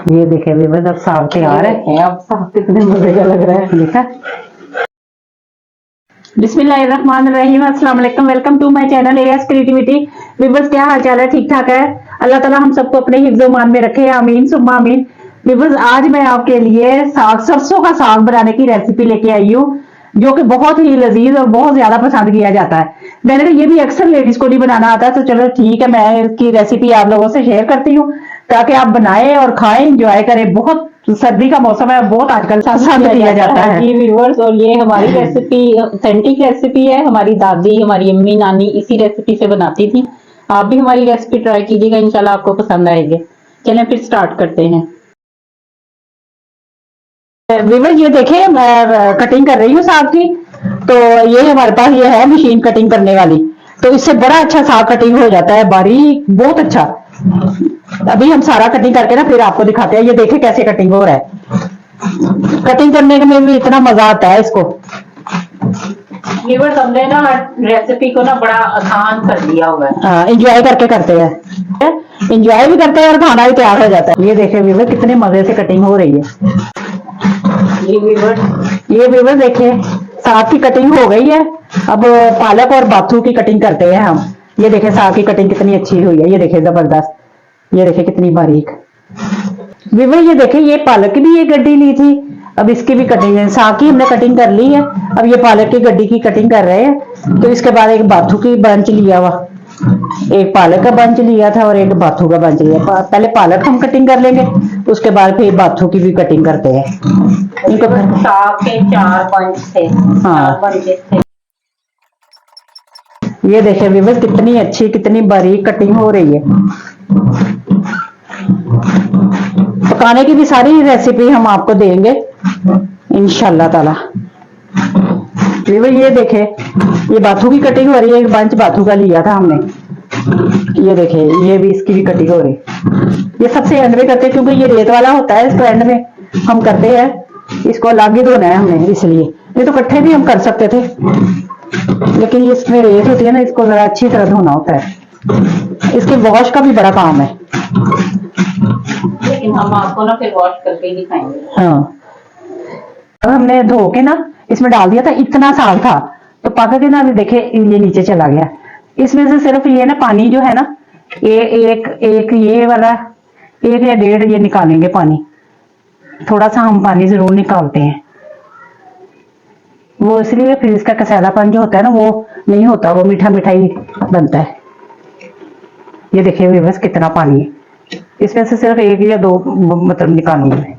ये देखे व्यूअर्स, अब साग तैयार है। अब साग कितने मजे का लग रहा है, देखा। बिस्मिल्लाहिर्रहमानिर्रहीम, अस्सलाम वालेकुम, welcome to my channel as creativity. Viewers क्या हाल चाल है? ठीक ठाक है? अल्लाह ताला हम सबको अपने हिफ्ज़-ओ-मान में रखे, आमीन सुम्मा आमीन। व्यूअर्स आज मैं आपके लिए साग, सरसों का साग बनाने की रेसिपी लेके आई हूँ, जो कि बहुत ही लजीज और बहुत ज्यादा पसंद किया जाता है। मैंने कहा ये भी अक्सर लेडीज को नहीं बनाना आता, तो चलो ठीक है, मैं इसकी रेसिपी आप लोगों से शेयर करती हूँ ताकि आप बनाएं और खाएं, एंजॉय करें। बहुत सर्दी का मौसम है, बहुत आजकल पसंद किया जाता है जी व्यूअर्स। और ये हमारी रेसिपी ऑथेंटिक रेसिपी है। हमारी दादी, हमारी अम्मी, नानी इसी रेसिपी से बनाती थी। आप भी हमारी रेसिपी ट्राई कीजिएगा, इंशाल्लाह आपको पसंद आएगी। चलें फिर स्टार्ट करते हैं। व्यूअर्स ये देखें, मैं कटिंग कर रही हूँ साग की। तो ये हमारे पास ये है मशीन कटिंग करने वाली, तो इससे बड़ा अच्छा साग कटिंग हो जाता है, बारीक, बहुत अच्छा। अभी हम सारा कटिंग करके ना फिर आपको दिखाते हैं। ये देखें कैसे कटिंग हो रहा है। कटिंग करने में भी इतना मजा आता है इसको। व्यूअर्स हमने ना रेसिपी को ना बड़ा आसान कर दिया हुआ है। हाँ, इंजॉय करके करते हैं, इंजॉय भी करते हैं और खाना भी तैयार हो जाता है। ये देखें व्यूअर्स कितने मजे से कटिंग हो रही है। ये व्यूअर्स देखिए, साग की कटिंग हो गई है। अब पालक और बाथू की कटिंग करते हैं हम। ये देखें साग की कटिंग कितनी अच्छी हुई है, ये देखें जबरदस्त, ये देखें कितनी बारीक। व्यूअर्स ये देखें, ये पालक की भी ये गड्डी ली थी, अब इसकी भी कटिंग है। साग की हमने कटिंग कर ली है, अब ये पालक की गड्डी की कटिंग कर रहे हैं। तो इसके बाद एक बाथू की बंच लिया हुआ, एक पालक का बंच लिया था और एक बाथू का बंच लिया। पहले पालक हम कटिंग कर लेंगे, उसके बाद फिर बाथू की भी कटिंग करते हैं। इनको साग के 4 बंच थे। हाँ, 4 बंच थे। ये देखें व्यूअर्स कितनी अच्छी, कितनी बारीक कटिंग हो रही है। पकाने की भी सारी रेसिपी हम आपको देंगे इंशाल्लाह ताला। व्यूअर्स ये देखें, ये बाथू की कटिंग हो रही है, एक बंच बाथू का लिया था हमने। ये देखें, ये भी इसकी भी कटिंग हो रही है। ये सबसे एंड में करते हैं क्योंकि ये रेत वाला होता है, इसको एंड में हम करते हैं। इसको अलग ही धोना है हमने, इसलिए। ये तो इकट्ठे भी हम कर सकते थे, लेकिन इसमें रेत होती है ना, इसको जरा अच्छी तरह धोना होता है। इसके वॉश का भी बड़ा काम है, लेकिन हम आपको ना फिर वॉश करके ही दिखाएंगे। हाँ। अब हमने धो के ना इसमें डाल दिया था, इतना साग था, तो पका के ना अभी देखे ये नीचे चला गया। इसमें से सिर्फ ये ना पानी जो है ना, ये एक ये वाला 1 या 1.5 ये निकालेंगे पानी। थोड़ा सा हम पानी जरूर निकालते हैं, वो इसलिए फिर इसका कसैलापन जो होता है ना वो नहीं होता, वो मीठा मीठा ही बनता है। ये देखिए व्यूअर्स कितना पानी है, इसमें से सिर्फ 1 या 2 मतलब निकालूंगी।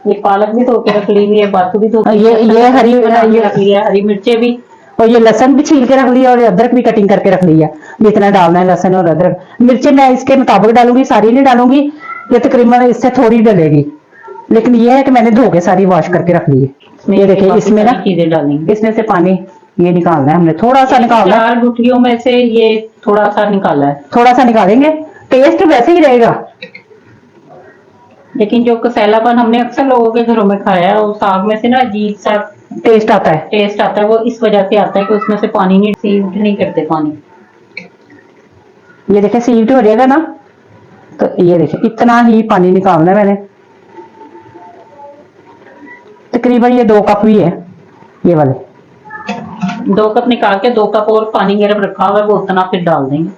ये पालक भी धो के रख ली हुई है, बाथू भी धो के ये हरी रख लिया, हरी मिर्चें भी, और ये लहसन भी छील के रख लिया और अदरक भी कटिंग करके रख लिया। जितना डालना है लहसन और अदरक। मिर्चें मैं इसके मुताबिक डालूंगी, सारी नहीं डालूंगी, ये तकरीबन इससे थोड़ी डलेगी, लेकिन ये है कि मैंने धो के सारी वॉश करके रख ली है। ये देखिए इसमें ना चीजें डालेंगे, इसमें से पानी ये निकालना है हमने, थोड़ा सा निकालना है। 4 गुठलियों में से ये थोड़ा सा निकाला है, थोड़ा सा निकालेंगे, टेस्ट वैसे ही रहेगा। लेकिन जो कसैलापन हमने अक्सर लोगों के घरों में खाया है, वो साग में से ना अजीब सा टेस्ट आता है। वो इस वजह से आता है कि उसमें से पानी नहीं, सीव्ड नहीं करते पानी। ये देखे सीव्ड हो जाएगा ना, तो ये देखे इतना ही पानी निकालना है मैंने। तकरीबन ये 2 कप भी है, ये वाले 2 कप निकाल के 2 कप और पानी गर्म रखा हुआ है, वो उतना फिर डाल देंगे।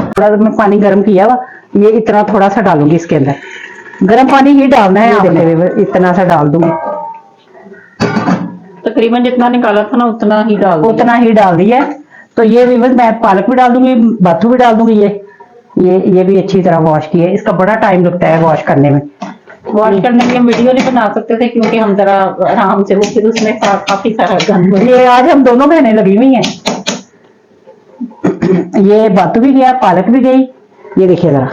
थोड़ा मैं पानी गर्म किया हुआ, ये इतना थोड़ा सा डालूंगी इसके अंदर, गर्म पानी ही डालना है आपने, इतना सा डाल दूंगी। तकरीबन जितना निकाला था ना उतना ही डाल दिया। तो ये भी मैं पालक भी डाल दूंगी, बाथू भी डाल दूंगी। ये भी अच्छी तरह वॉश किया है। इसका बड़ा टाइम लगता है वॉश करने में। वॉश करने के वीडियो नहीं बना सकते थे क्योंकि हम जरा आराम से, वो फिर उसमें काफी सारा गंद। ये आज हम दोनों बहनें लगी हुई हैं। ये बाथू भी गया, पालक भी गई। ये देखिए जरा,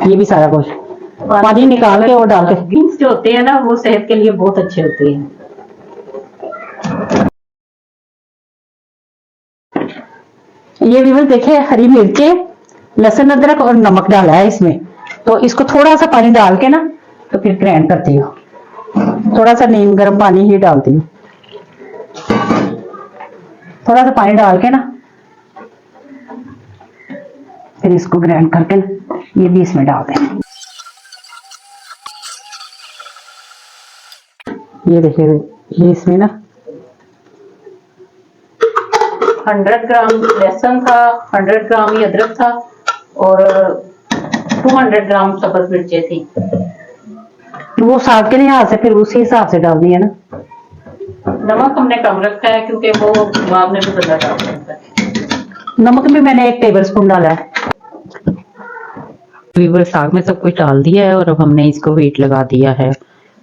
ये भी सारा कुछ पानी निकाल के और डाल के। बीन्स जो होते हैं ना वो सेहत के लिए बहुत अच्छे होते हैं। ये भी बस देखे, हरी मिर्चें, लहसुन, अदरक और नमक डाला है इसमें। तो इसको थोड़ा सा पानी डाल के ना तो फिर ग्राइंड करती हूँ। थोड़ा सा नीम गर्म पानी ही डालती हूँ, थोड़ा सा पानी डाल के ना फिर इसको ग्राइंड करके ये भी इसमें डाल दें। ये देखिए ये इसमें ना 100 ग्राम लहसुन था, 100 ग्राम ही अदरक था और 200 ग्राम सब्ज मिर्चें थी। वो साग के लिहाज से फिर उसी हिसाब से डालनी है ना। नमक हमने कम रखा है क्योंकि वो बाद में भी बदला डाल सकता है। नमक भी मैंने 1 टेबलस्पून डाला है। वीवर साग में सब कुछ डाल दिया है और अब हमने इसको वेट लगा दिया है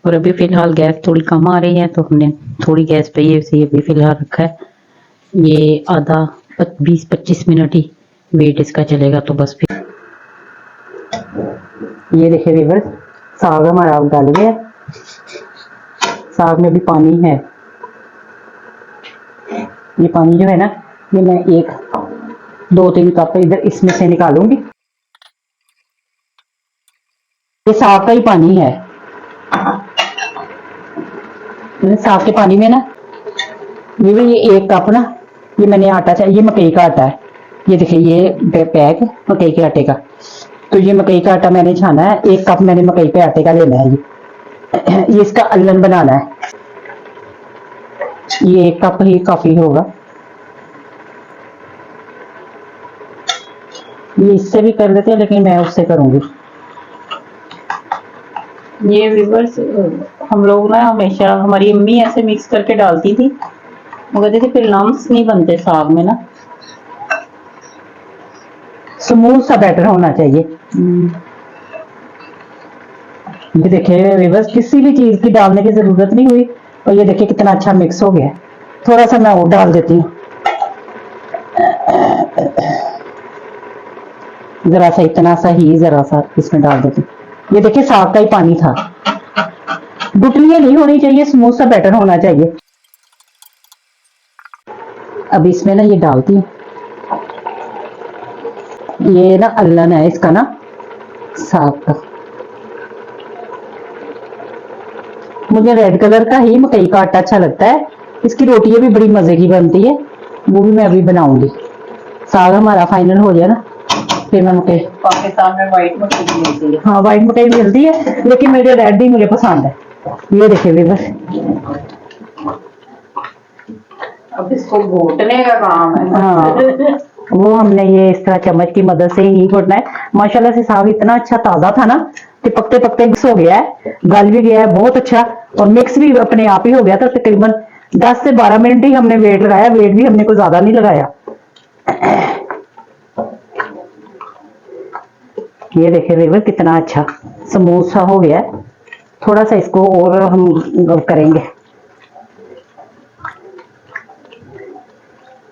और अभी फिलहाल गैस थोड़ी कम आ रही है तो हमने थोड़ी गैस पे ये अभी फिलहाल रखा है। ये आधा 20-25 मिनट ही वेट इसका चलेगा तो बस फिर ये देखिए वीवर साग हमारा अब गल गया। साग में भी पानी है। ये पानी जो है ना ये मैं 1-2-3 कप इधर इसमें से निकालूंगी। ये साग का ही पानी है। साग के पानी में ना ये 1 कप ना ये मैंने आटा चाहिए, ये मकई का आटा है। ये देखिए ये पैक मकई के आटे का। तो ये मकई का आटा मैंने छाना है। 1 कप मैंने मकई के आटे का लेना है। ये इसका अल्लन बनाना है। ये 1 कप ही काफी होगा। ये इससे भी कर लेते हैं लेकिन मैं उससे करूंगी। ये व्यूअर्स हम लोग ना हमेशा हमारी अम्मी ऐसे मिक्स करके डालती थी मगर देखिए फिर लम्स नहीं बनते साग में ना। स्मूथ सा बैटर होना चाहिए। ये देखिए व्यूअर्स किसी भी चीज की डालने की जरूरत नहीं हुई और ये देखिए कितना अच्छा मिक्स हो गया। थोड़ा सा मैं और डाल देती हूँ, जरा सा, इतना सा ही जरा सा इसमें डाल देती हूँ। ये देखिए साग का ही पानी था। गुठलियां नहीं होनी चाहिए, स्मूथ सा बैटर होना चाहिए। अब इसमें ना ये डालती हूँ। ये ना अल्लन है इसका ना साग का। मुझे रेड कलर का ही मकई का आटा अच्छा लगता है। इसकी रोटियां भी बड़ी मजे की बनती है, वो भी मैं अभी बनाऊंगी। साग हमारा फाइनल हो जाए ना फिर मैं मकई, पाकिस्तान में व्हाइट मकई मिलती है। हाँ व्हाइट मकई मिलती है लेकिन मेरे रेड ही मुझे पसंद है। ये देखिए भी बस अब इसको घोटने का काम है। हाँ वो हमने ये इस तरह चम्मच की मदद से ही घोटना है। माशाल्लाह से साग इतना अच्छा ताजा था ना कि पकते पकते मिक्स हो गया है, गल भी गया है बहुत अच्छा और मिक्स भी अपने आप ही हो गया था। तकरीबन 10 से 12 मिनट ही हमने वेट लगाया। वेट भी हमने कोई ज्यादा नहीं लगाया। ये देखिए वीवर कितना अच्छा स्मूथ सा हो गया है। थोड़ा सा इसको और हम करेंगे,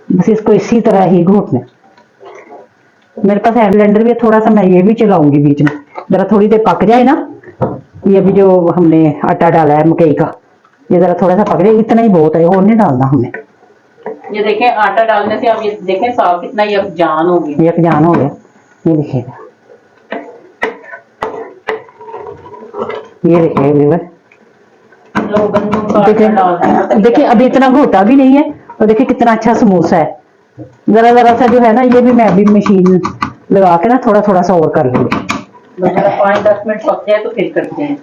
बस इसको इसी तरह ही घोटना। मेरे पास हैंड ब्लेंडर भी है, थोड़ा सा मैं ये भी चलाऊंगी बीच में, जरा थोड़ी देर पक जाए ना। ये भी जो हमने आटा डाला है मकई का, ये जरा थोड़ा सा पक जाए, इतना ही बहुत है, और नहीं डालना हमने। ये देखें आटा डालने से आप ये देखें साग कितना यकजान हो गया। यकजान हो गया। ये देखिएगा, ये देखिए वीवर लोग गंदम का आटा डालते हैं। देखिए अभी इतना घोटा भी नहीं है और देखिए कितना अच्छा समोसा है। जरा जरा सा जो है ना ये भी मैं अभी मशीन लगा के ना थोड़ा थोड़ा सा और कर लूंगी। 5-10 मिनट पक जाए तो फिर करते हैं।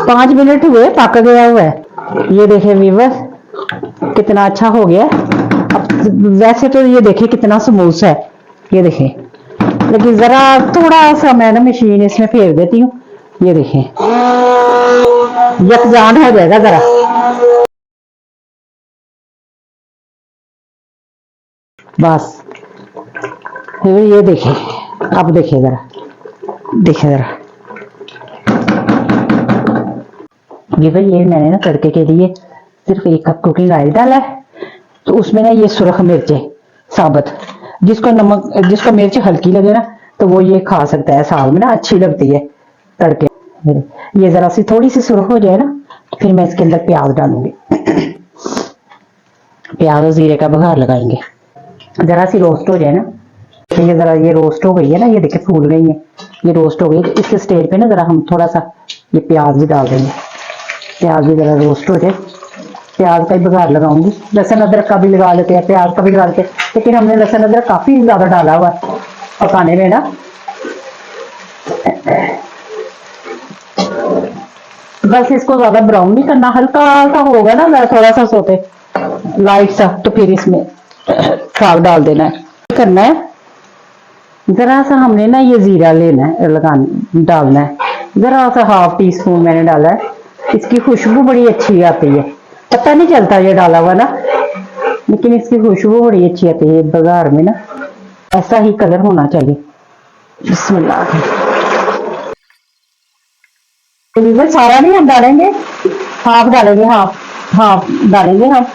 5 मिनट हुए, पक गया हुआ है। ये देखिए वीवर कितना अच्छा हो गया। अब वैसे तो ये देखिए कितना समोसा है, ये देखिए, लेकिन जरा थोड़ा सा मैं ना मशीन इसमें फेर देती हूँ। ये देखिए यकजान हो जाएगा जरा। बस फिर ये देखिए, अब देखिए जरा, देखिए जरा। ये भाई ये मैंने ना तड़के के लिए सिर्फ 1 कप कुकिंग ऑयल डाला है। तो उसमें ना ये सुरख मिर्चें साबुत, जिसको नमक, जिसको मिर्च हल्की लगे ना तो वो ये खा सकता है, साग में ना अच्छी लगती है तड़के। ये जरा सी थोड़ी सी सुरख हो जाए ना तो फिर मैं इसके अंदर प्याज डालूंगी। प्याज और जीरे का बघार लगाएंगे। जरा सी रोस्ट हो जाए ना, तो ये जरा ये रोस्ट हो गई है ना, ये देखिए फूल गई है, ये रोस्ट हो गई। तो इस स्टेज पे ना जरा हम थोड़ा सा ये प्याज भी डाल देंगे। प्याज भी जरा रोस्ट हो जाए, प्याज का ही बघार लगाऊंगी। लहसुन अदरक का भी लगा लेते हैं, प्याज का भी डाल के लेकिन हमने लहसुन अदरक काफी ज्यादा डाला हुआ है पकाने में ना। बस इसको ज्यादा ब्राउन नहीं करना, हल्का सा होगा ना थोड़ा सा सोते लाइट सा, तो फिर इसमें साग डाल देना है। करना है जरा सा हमने ना ये जीरा लेना है, डालना है जरा सा, 1/2 टीस्पून मैंने डाला है। इसकी खुशबू बड़ी अच्छी आती है, पता नहीं चलता ये डाला हुआ ना, लेकिन इसकी खुशबू बड़ी अच्छी आती है बाजार में ना। ऐसा ही कलर होना चाहिए। बिस्मिल्लाह। सारा नहीं हम डालेंगे, हाफ डालेंगे, हाफ डालेंगे हम।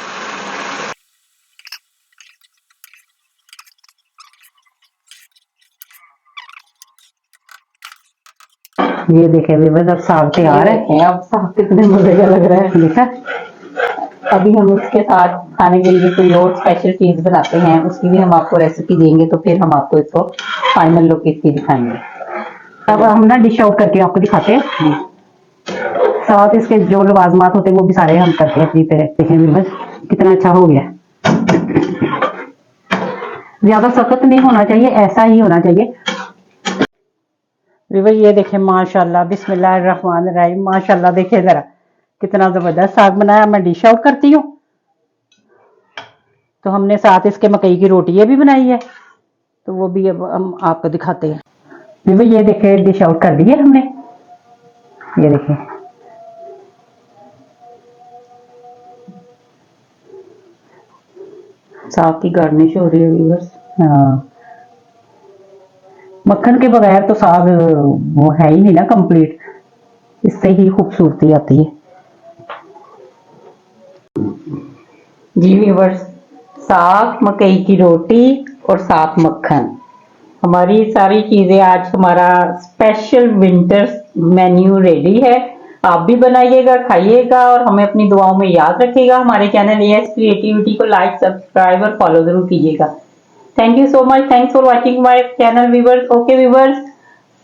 ये देखे व्यूअर्स, अब साग तैयार है। अब साग कितने मजे का लग रहा है। देखा, अभी हम उसके साथ खाने के लिए कोई और स्पेशल चीज बनाते हैं, उसकी भी हम आपको रेसिपी देंगे, तो फिर हम आपको इसको फाइनल लुक इसकी दिखाएंगे। अब हम ना डिश आउट करके आपको दिखाते हैं। साथ इसके जो लवाजमात होते हैं वो भी सारे हम करते हैं अपनी तरह। देखें व्यूअर्स कितना अच्छा हो गया। ज्यादा सख्त नहीं होना चाहिए, ऐसा ही होना चाहिए। व्यूअर्स ये देखें माशाल्लाह, बिस्मिल्लाहिर्रहमानिर्रहीम, माशाल्लाह देखें जरा कितना जबरदस्त साग बनाया। मैं डिश आउट करती हूँ। तो हमने साथ इसके मकई की रोटियां भी बनाई है, तो वो भी अब हम आपको दिखाते हैं। व्यूअर्स ये देखें डिश आउट कर दी है हमने, ये देखें। साग की गार्निश हो रही है व्यूअर्स। हाँ, मक्खन के बगैर तो साग वो है ही नहीं ना कंप्लीट, इससे ही खूबसूरती आती है। जी व्यूअर्स, साग, मकई की रोटी और साथ मक्खन, हमारी सारी चीजें आज हमारा स्पेशल विंटर मेन्यू रेडी है। आप भी बनाइएगा, खाइएगा और हमें अपनी दुआओं में याद रखिएगा। हमारे चैनल एएस क्रिएटिविटी को लाइक, सब्सक्राइब और फॉलो जरूर कीजिएगा। Thank you so much, thanks for watching my channel viewers. Okay viewers,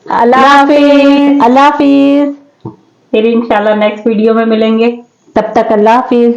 Allah हाफिज, अल्लाह हाफिज। फिर इंशाल्लाह नेक्स्ट वीडियो में मिलेंगे। तब तक अल्लाह हाफिज।